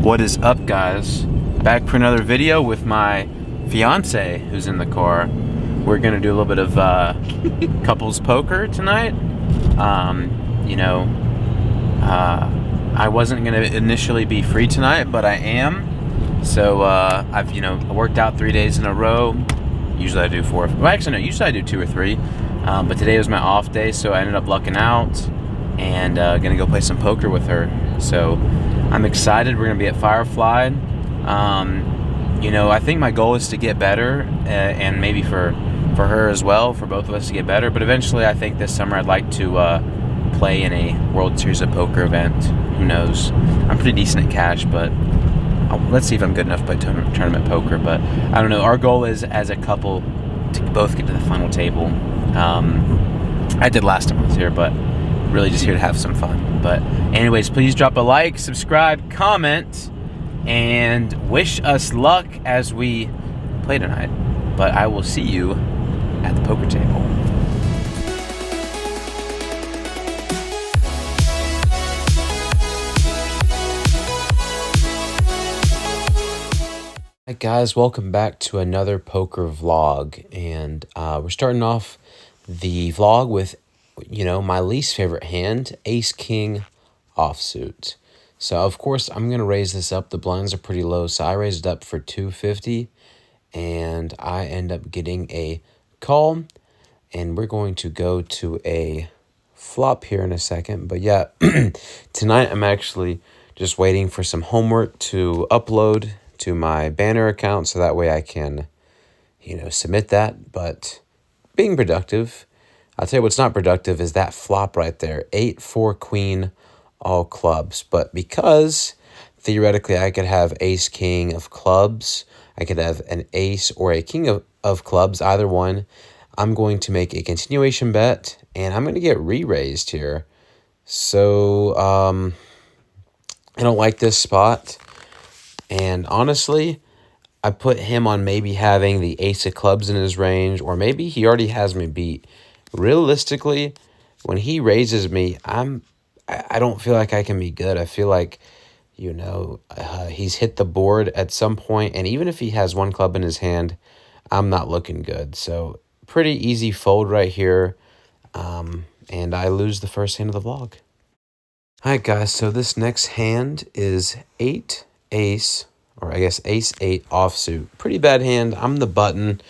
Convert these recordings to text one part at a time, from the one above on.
What is up, guys? Back for another video with my fiance who's in the car. We're gonna do a little bit of couples poker tonight. I wasn't gonna initially be free tonight, but I am. So I've worked out 3 days in a row. Usually I do four. Well, actually no. Usually I do 2 or 3. But today was my off day, so I ended up lucking out and gonna go play some poker with her. So I'm excited. We're gonna be at Firefly. I think my goal is to get better, and maybe for her as well, for both of us to get better. But eventually, I think this summer I'd like to play in a World Series of Poker event. Who knows? I'm pretty decent at cash, but let's see if I'm good enough to play tournament poker. But I don't know. Our goal is, as a couple, to both get to the final table. I did last time I was here, but really just here to have some fun. But anyways, please drop a like, subscribe, comment, and wish us luck as we play tonight. But I will see you at the poker table. Hi guys, welcome back to another poker vlog, and we're starting off the vlog with my least favorite hand, Ace King offsuit. So of course I'm gonna raise this up. The blinds are pretty low, so I raised it up for 250, and I end up getting a call, and we're going to go to a flop here in a second. But yeah, tonight I'm actually just waiting for some homework to upload to my banner account, so that way I can submit that. But being productive, I'll tell you what's not productive is that flop right there. 8-4 queen, all clubs. But because theoretically I could have ace king of clubs, I could have an ace or a king of clubs, either one, I'm going to make a continuation bet, and I'm going to get re-raised here. So I don't like this spot. And honestly, I put him on maybe having the ace of clubs in his range, or maybe he already has me beat. Realistically, when he raises me, I don't feel like I can be good. I feel like, he's hit the board at some point, and even if he has one club in his hand, I'm not looking good. So pretty easy fold right here, and I lose the first hand of the vlog. All right, guys, so this next hand is 8 ace, or I guess ace 8 offsuit. Pretty bad hand. I'm the button.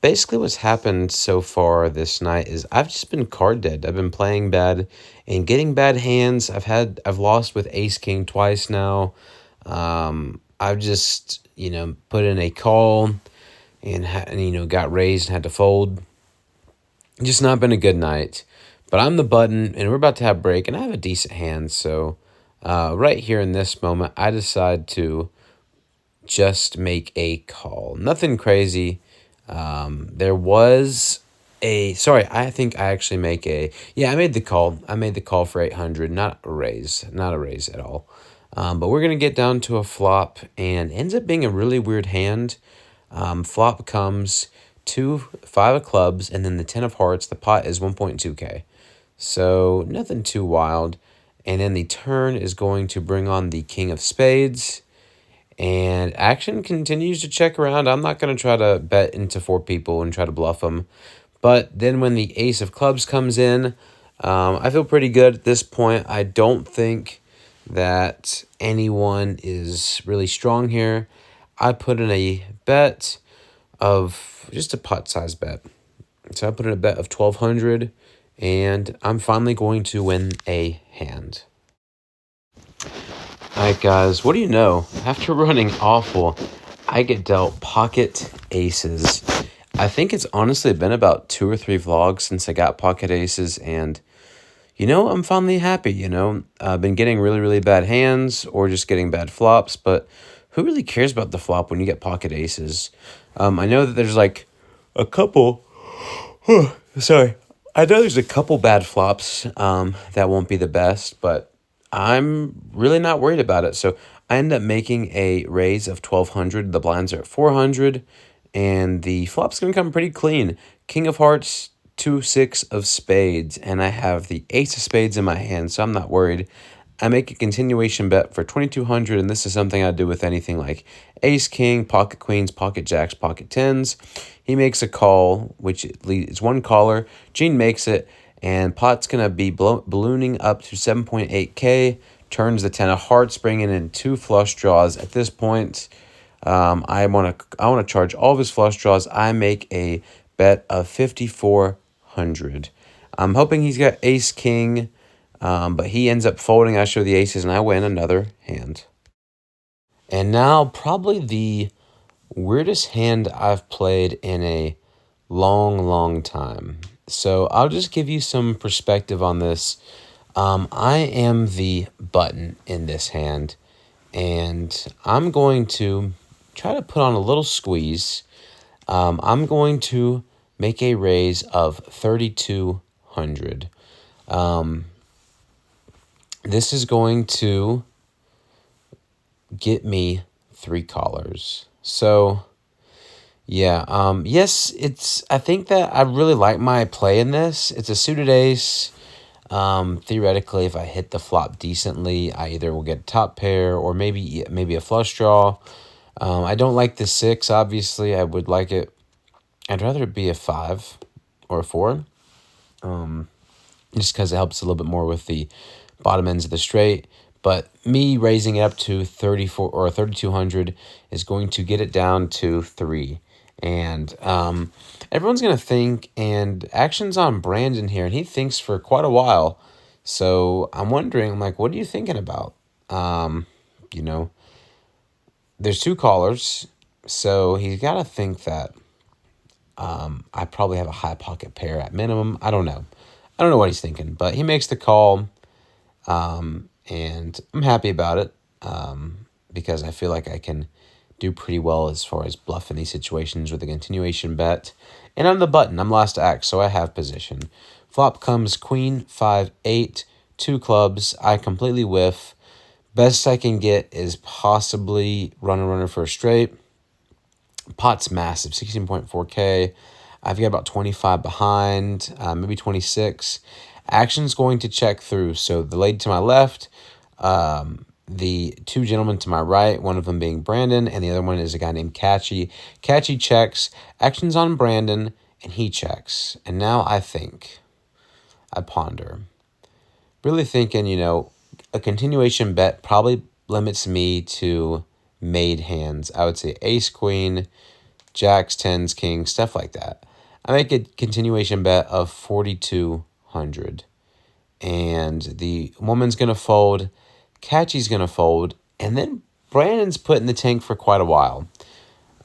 Basically, what's happened so far this night is I've just been card dead. I've been playing bad and getting bad hands. I've lost with ace king twice now. I've just put in a call and got raised and had to fold. Just not been a good night. But I'm the button, and we're about to have break, and I have a decent hand. So right here in this moment, I decide to just make a call. Nothing crazy. There was I think I actually I made the call. I made the call for 800, not a raise at all. But we're going to get down to a flop, and ends up being a really weird hand. Flop comes 5 of clubs, and then the 10 of hearts. The pot is 1.2K. So nothing too wild. And then the turn is going to bring on the king of spades. And action continues to check around. I'm not going to try to bet into 4 people and try to bluff them. But then when the ace of clubs comes in, I feel pretty good at this point. I don't think that anyone is really strong here. I put in a bet of just a pot size bet. So I put in a bet of 1,200, and I'm finally going to win a hand. Alright guys, what do you know? After running awful, I get dealt pocket aces. I think it's honestly been about 2 or 3 vlogs since I got pocket aces, and I'm finally happy. I've been getting really, really bad hands or just getting bad flops, but who really cares about the flop when you get pocket aces? I know that there's like a couple I know there's a couple bad flops that won't be the best, but I'm really not worried about it. So I end up making a raise of 1,200. The blinds are at 400, and the flop's going to come pretty clean. King of hearts, 2-6 of spades, and I have the ace of spades in my hand, so I'm not worried. I make a continuation bet for 2,200, and this is something I do with anything like ace, king, pocket queens, pocket jacks, pocket tens. He makes a call, which is one caller. Gene makes it, and pot's going to be ballooning up to 7.8K. Turns the 10 of hearts, bringing in two flush draws. At this point, I want to charge all of his flush draws. I make a bet of 5,400. I'm hoping he's got ace king, but he ends up folding. I show the aces, and I win another hand. And now, probably the weirdest hand I've played in a long, long time. So I'll just give you some perspective on this. I am the button in this hand, and I'm going to try to put on a little squeeze. I'm going to make a raise of 3,200. This is going to get me three callers. So, yeah, yes, I think that I really like my play in this. It's a suited ace. Theoretically, if I hit the flop decently, I either will get top pair or maybe a flush draw. I don't like the 6, obviously. I would like it. I'd rather it be a 5 or a 4. Just because it helps a little bit more with the bottom ends of the straight. But me raising it up to 34 or 3,200 is going to get it down to 3. And everyone's going to think, and action's on Brandon here, and he thinks for quite a while. So I'm wondering, I'm like, what are you thinking about? You know, there's two callers, so he's got to think that I probably have a high pocket pair at minimum. I don't know. I don't know what he's thinking, but he makes the call, and I'm happy about it because I feel like I can do pretty well as far as bluffing these situations with a continuation bet. And I'm the button. I'm last to act, so I have position. Flop comes queen, 5, 8, 2 clubs. I completely whiff. Best I can get is possibly runner for a straight. Pot's massive, 16.4K. I've got about 25 behind, maybe 26. Action's going to check through. So the lady to my left, the two gentlemen to my right, one of them being Brandon, and the other one is a guy named Catchy. Catchy checks. Action's on Brandon, and he checks. And now I ponder. Really thinking, a continuation bet probably limits me to made hands. I would say ace, queen, jacks, tens, kings, stuff like that. I make a continuation bet of 4,200. And the woman's going to fold, Catchy's going to fold, and then Brandon's put in the tank for quite a while.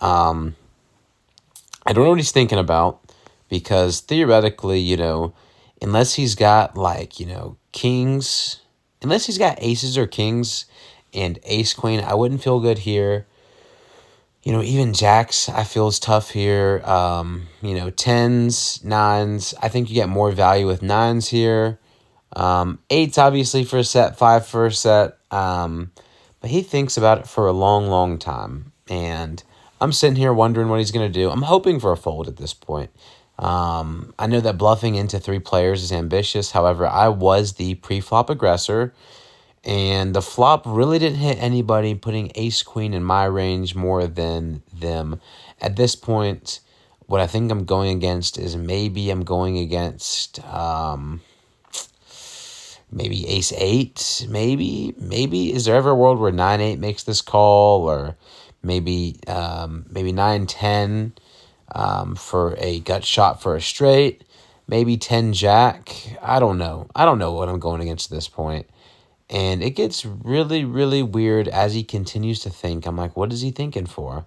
I don't know what he's thinking about because theoretically, unless he's got kings, unless he's got aces or kings and ace queen, I wouldn't feel good here. Even jacks I feel is tough here. Tens, nines, I think you get more value with nines here. Eights obviously for a set, 5 for a set. But he thinks about it for a long, long time. And I'm sitting here wondering what he's going to do. I'm hoping for a fold at this point. I know that bluffing into 3 players is ambitious. However, I was the pre-flop aggressor. And the flop really didn't hit anybody, putting ace-queen in my range more than them. At this point, what I think I'm going against is maybe I'm going against maybe ace-8, maybe. Is there ever a world where 9-8 makes this call? Or maybe 9-10 for a gut shot for a straight? Maybe 10-jack? I don't know. I don't know what I'm going against at this point. And it gets really, really weird as he continues to think. I'm like, what is he thinking for?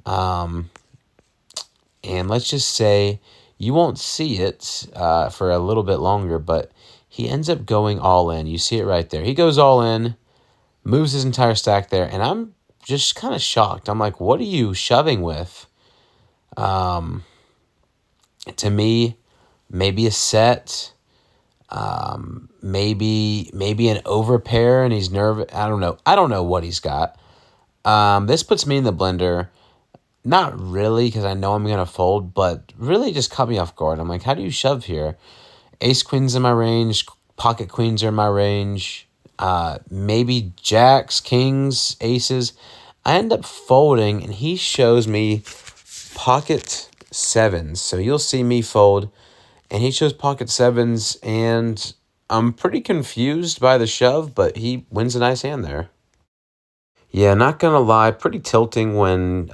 And let's just say you won't see it for a little bit longer, but he ends up going all in. You see it right there. He goes all in, moves his entire stack there, and I'm just kind of shocked. I'm like, what are you shoving with? To me, maybe a set. Maybe an overpair and he's nervous. I don't know what he's got. This puts me in the blender. Not really, because I know I'm going to fold, but really just caught me off guard. I'm like, how do you shove here? Ace queens in my range, pocket queens are in my range. maybe jacks, kings, aces. I end up folding, and he shows me pocket sevens. So you'll see me fold, and he shows pocket sevens, and I'm pretty confused by the shove, but he wins a nice hand there. Yeah, not gonna lie, pretty tilting when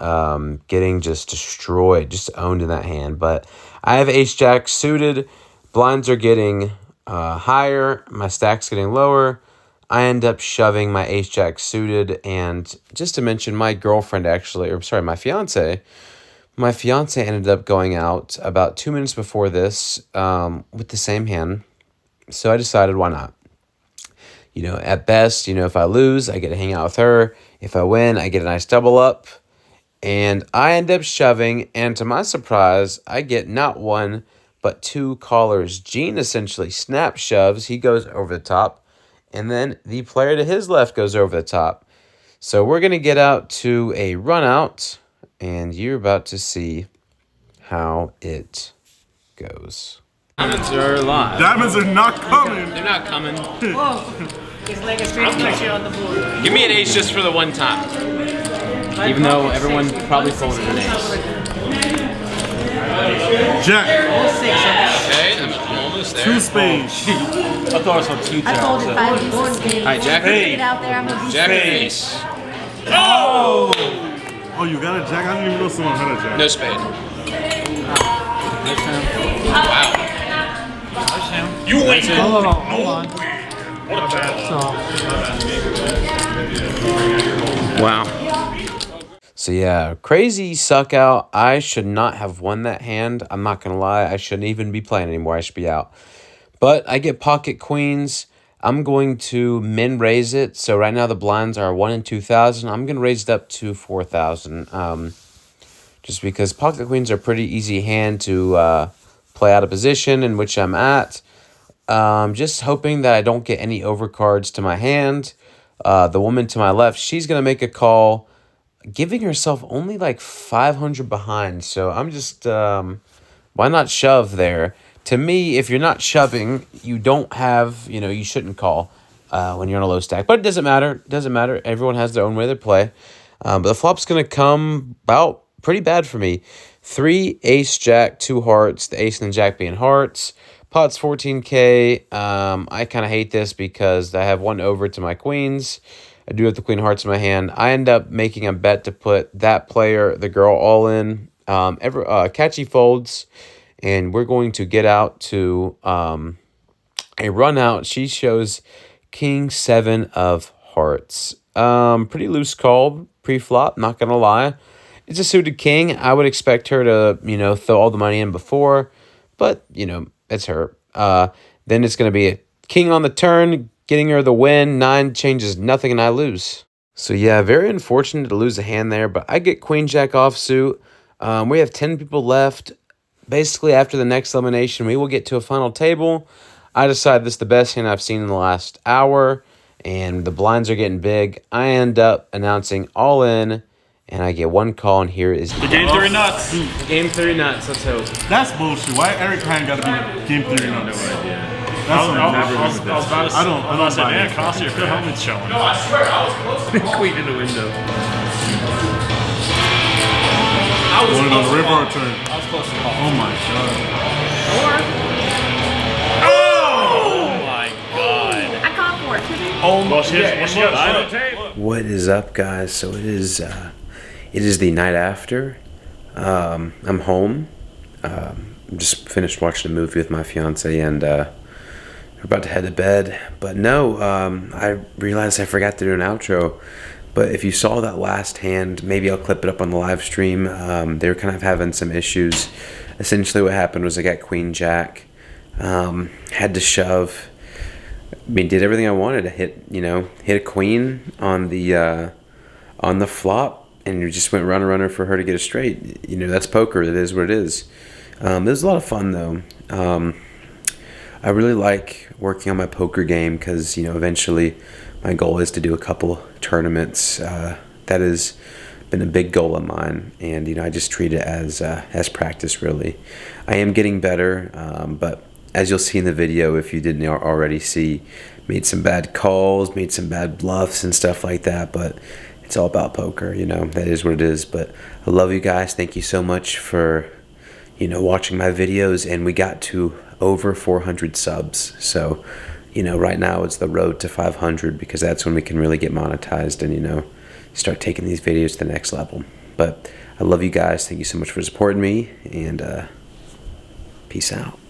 getting just destroyed, just owned in that hand. But I have ace jack suited, blinds are getting higher, my stack's getting lower. I end up shoving my ace jack suited, and just to mention, my girlfriend actually, or sorry, my fiance ended up going out about 2 minutes before this with the same hand. So I decided, why not? At best, if I lose, I get to hang out with her. If I win, I get a nice double up. And I end up shoving, and to my surprise, I get not one, but two callers. Gene essentially snap shoves. He goes over the top, and then the player to his left goes over the top. So we're going to get out to a run out, and you're about to see how it goes. Diamonds are live. Diamonds are not coming. They're not coming. His leg is straight on the board. Give me an ace just for the one time. Even though everyone probably folded an ace. Jack. Okay, I'm almost there. Two spades. I thought it was on two I folded 5 aces. All right, Jack. Get out there, I'm gonna be Jack straight. and ace. Oh! Oh, you got a jack? I didn't even know someone had a jack. No spade. Wow. You win. Hold on. What a bad. Wow. So yeah, crazy suck out. I should not have won that hand. I'm not gonna lie. I shouldn't even be playing anymore. I should be out. But I get pocket queens. I'm going to min raise it. So right now the blinds are 1 in 2,000. I'm gonna raise it up to 4,000. Just because pocket queens are a pretty easy hand to play out of position in which I'm at. Just hoping that I don't get any overcards to my hand. The woman to my left, she's going to make a call, giving herself only like 500 behind. So I'm just, why not shove there? To me, if you're not shoving, you don't have, you shouldn't call when you're on a low stack. But it doesn't matter. It doesn't matter. Everyone has their own way to play. But the flop's going to come about pretty bad for me. 3, ace, jack, 2 hearts, the ace and the jack being hearts. Pot's 14K. I kind of hate this because I have 1 over to my queens. I do have the queen hearts in my hand. I end up making a bet to put that player, the girl, all in. Catchy folds, and we're going to get out to a run out. She shows king 7 of hearts. Pretty loose call pre-flop, not going to lie. It's a suited king. I would expect her to, throw all the money in before, but, it's her. Then it's going to be a king on the turn, getting her the win. 9 changes nothing, and I lose. So, yeah, very unfortunate to lose a hand there, but I get queen jack offsuit. We have 10 people left. Basically, after the next elimination, we will get to a final table. I decide this is the best hand I've seen in the last hour, and the blinds are getting big. I end up announcing all in, and I get 1 call, and here is The game 3 nuts. Game 3 nuts. Let's hope. That's bullshit. Why Eric Hine got to be game 3 nuts? No idea. That's I was some about to say, I don't say, buy man, it. Costa, your helmet's showing. No, I swear, I was close. Queen in the window. Going to the river or turn? I was close to call. Oh my god. Oh my god. I caught for it. Oh, well, she has tape. What is up, guys? So it is the night after. I'm home. Just finished watching a movie with my fiance, and we're about to head to bed. But no, I realized I forgot to do an outro. But if you saw that last hand, maybe I'll clip it up on the live stream. They were kind of having some issues. Essentially what happened was I got queen jack, had to shove. I mean, did everything I wanted to hit a queen on the flop, and you just went runner for her to get a straight. That's poker. It is what it is. It was a lot of fun though. I really like working on my poker game because eventually my goal is to do a couple tournaments. That has been a big goal of mine, and I just treat it as practice. Really, I am getting better, but as you'll see in the video, if you didn't already see, made some bad calls, made some bad bluffs and stuff like that, but it's all about poker, you know. That is what it is. But I love you guys. Thank you so much for, you know, watching my videos, and we got to over 400 subs. So, you know, right now it's the road to 500, because that's when we can really get monetized and, you know, start taking these videos to the next level. But I love you guys. Thank you so much for supporting me, and peace out.